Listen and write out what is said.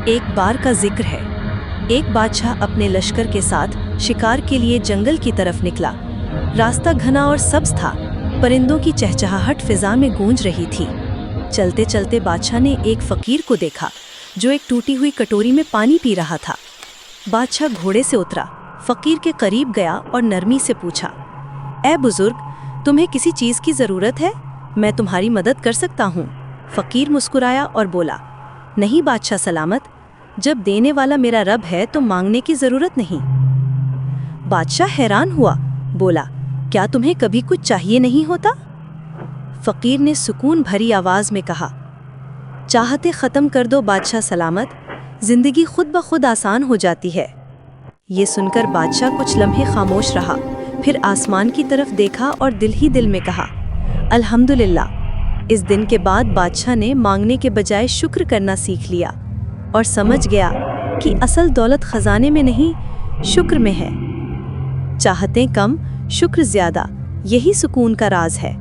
ایک بار کا ذکر ہے۔ ایک بادشاہ اپنے لشکر کے ساتھ شکار کے لیے جنگل کی طرف نکلا۔ راستہ گھنا اور سبز تھا، پرندوں کی چہچہاہٹ فضا میں گونج رہی تھی۔ چلتے چلتے بادشاہ نے ایک فقیر کو دیکھا جو ایک ٹوٹی ہوئی کٹوری میں پانی پی رہا تھا۔ بادشاہ گھوڑے سے اترا، فقیر کے قریب گیا اور نرمی سے پوچھا، اے بزرگ، تمہیں کسی چیز کی ضرورت ہے؟ میں تمہاری مدد کر سکتا ہوں۔ فقیر مسکرایا اور بولا، نہیں بادشاہ سلامت، جب دینے والا میرا رب ہے تو مانگنے کی ضرورت نہیں۔ بادشاہ حیران ہوا، بولا، کیا تمہیں کبھی کچھ چاہیے نہیں ہوتا؟ فقیر نے سکون بھری آواز میں کہا، چاہتے ختم کر دو بادشاہ سلامت، زندگی خود بخود آسان ہو جاتی ہے۔ یہ سن کر بادشاہ کچھ لمحے خاموش رہا، پھر آسمان کی طرف دیکھا اور دل ہی دل میں کہا، الحمدللہ۔ اس دن کے بعد بادشاہ نے مانگنے کے بجائے شکر کرنا سیکھ لیا اور سمجھ گیا کہ اصل دولت خزانے میں نہیں، شکر میں ہے۔ چاہتیں کم، شکر زیادہ، یہی سکون کا راز ہے۔